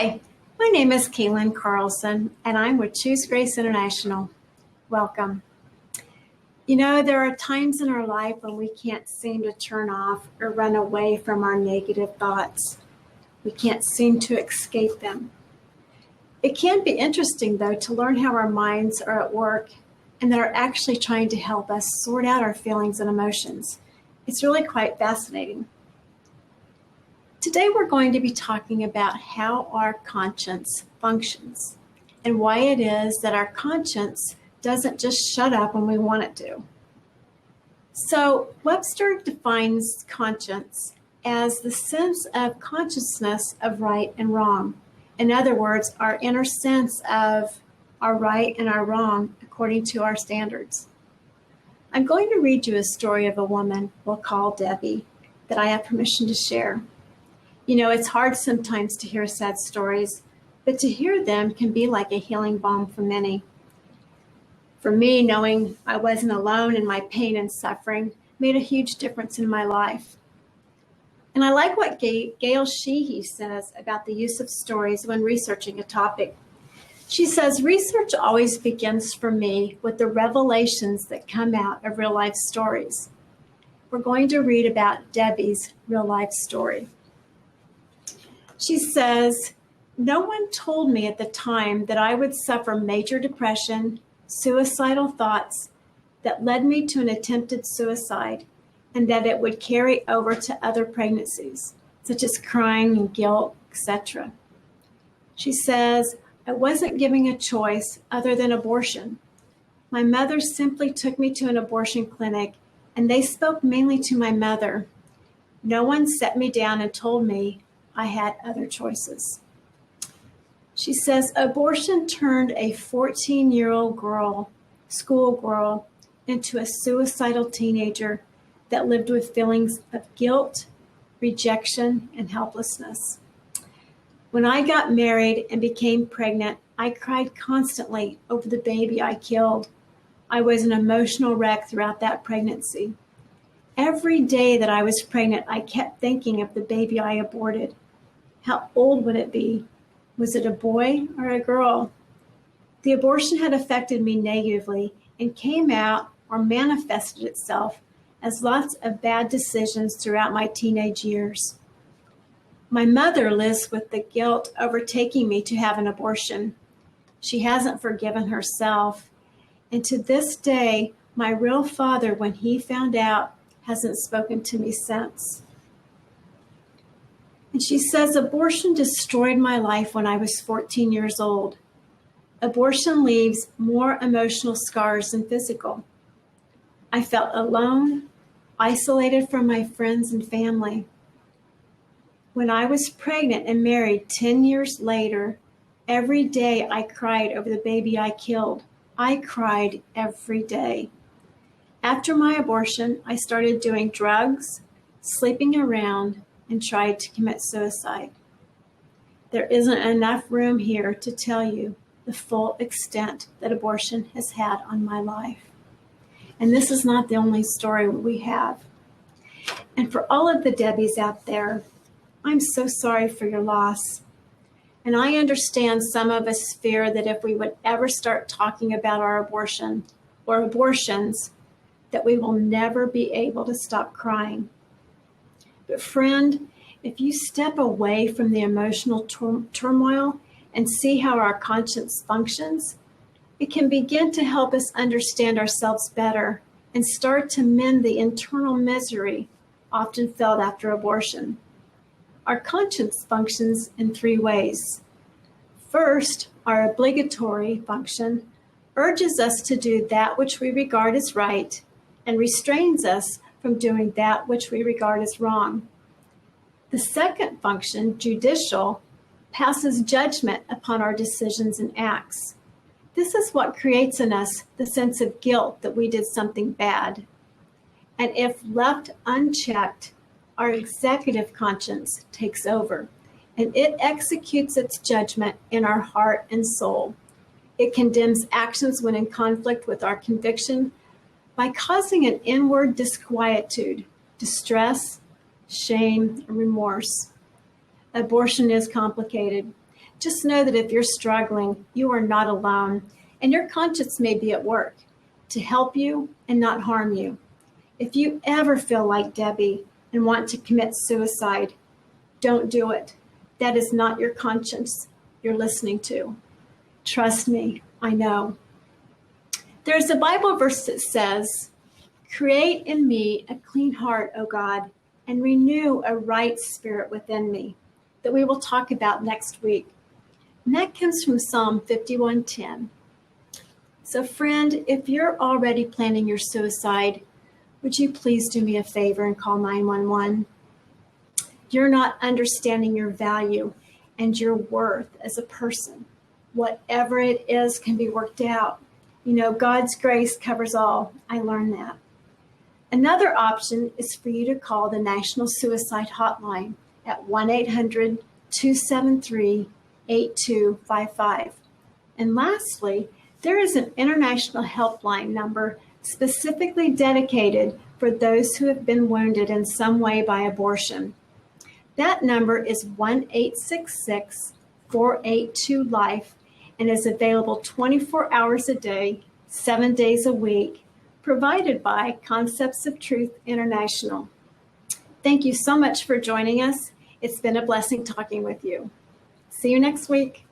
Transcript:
Hi, my name is Kaylin Carlson, and I'm with Choose Grace International. Welcome. You know, there are times in our life when we can't seem to turn off or run away from our negative thoughts. We can't seem to escape them. It can be interesting, though, to learn how our minds are at work and that are actually trying to help us sort out our feelings and emotions. It's really quite fascinating. Today we're going to be talking about how our conscience functions and why it is that our conscience doesn't just shut up when we want it to. So Webster defines conscience as the sense of consciousness of right and wrong. In other words, our inner sense of our right and our wrong according to our standards. I'm going to read you a story of a woman we'll call Debbie that I have permission to share. You know, it's hard sometimes to hear sad stories, but to hear them can be like a healing balm for many. For me, knowing I wasn't alone in my pain and suffering made a huge difference in my life. And I like what Gail Sheehy says about the use of stories when researching a topic. She says, research always begins for me with the revelations that come out of real life stories. We're going to read about Debbie's real life story. She says, no one told me at the time that I would suffer major depression, suicidal thoughts that led me to an attempted suicide, and that it would carry over to other pregnancies, such as crying and guilt, etc. She says, I wasn't given a choice other than abortion. My mother simply took me to an abortion clinic, and they spoke mainly to my mother. No one set me down and told me I had other choices. She says, abortion turned a 14-year-old girl, schoolgirl, into a suicidal teenager that lived with feelings of guilt, rejection, and helplessness. When I got married and became pregnant, I cried constantly over the baby I killed. I was an emotional wreck throughout that pregnancy. Every day that I was pregnant, I kept thinking of the baby I aborted. How old would it be? Was it a boy or a girl? The abortion had affected me negatively and came out or manifested itself as lots of bad decisions throughout my teenage years. My mother lives with the guilt overtaking me to have an abortion. She hasn't forgiven herself. And to this day, my real father, when he found out, hasn't spoken to me since. And she says, abortion destroyed my life when I was 14 years old. Abortion leaves more emotional scars than physical. I felt alone, isolated from my friends and family. When I was pregnant and married 10 years later, every day I cried over the baby I killed. I cried every day. After my abortion, I started doing drugs, sleeping around, and tried to commit suicide. There isn't enough room here to tell you the full extent that abortion has had on my life. And this is not the only story we have. And for all of the Debbies out there, I'm so sorry for your loss. And I understand some of us fear that if we would ever start talking about our abortion or abortions, that we will never be able to stop crying. But friend, if you step away from the emotional turmoil and see how our conscience functions, it can begin to help us understand ourselves better and start to mend the internal misery often felt after abortion. Our conscience functions in three ways. First, our obligatory function urges us to do that which we regard as right and restrains us from doing that which we regard as wrong. The second function, judicial, passes judgment upon our decisions and acts. This is what creates in us the sense of guilt that we did something bad. And if left unchecked, our executive conscience takes over, and it executes its judgment in our heart and soul. It condemns actions when in conflict with our conviction by causing an inward disquietude, distress, shame, and remorse. Abortion is complicated. Just know that if you're struggling, you are not alone, and your conscience may be at work to help you and not harm you. If you ever feel like Debbie and want to commit suicide, don't do it. That is not your conscience you're listening to. Trust me, I know. There's a Bible verse that says, "Create in me a clean heart, O God, and renew a right spirit within me," that we will talk about next week. And that comes from Psalm 51:10. So friend, if you're already planning your suicide, would you please do me a favor and call 911? You're not understanding your value and your worth as a person. Whatever it is can be worked out. You know, God's grace covers all. I learned that. Another option is for you to call the National Suicide Hotline at 1-800-273-8255. And lastly, there is an international helpline number specifically dedicated for those who have been wounded in some way by abortion. That number is 1-866-482-LIFE and is available 24 hours a day, 7 days a week, provided by Concepts of Truth International. Thank you so much for joining us. It's been a blessing talking with you. See you next week.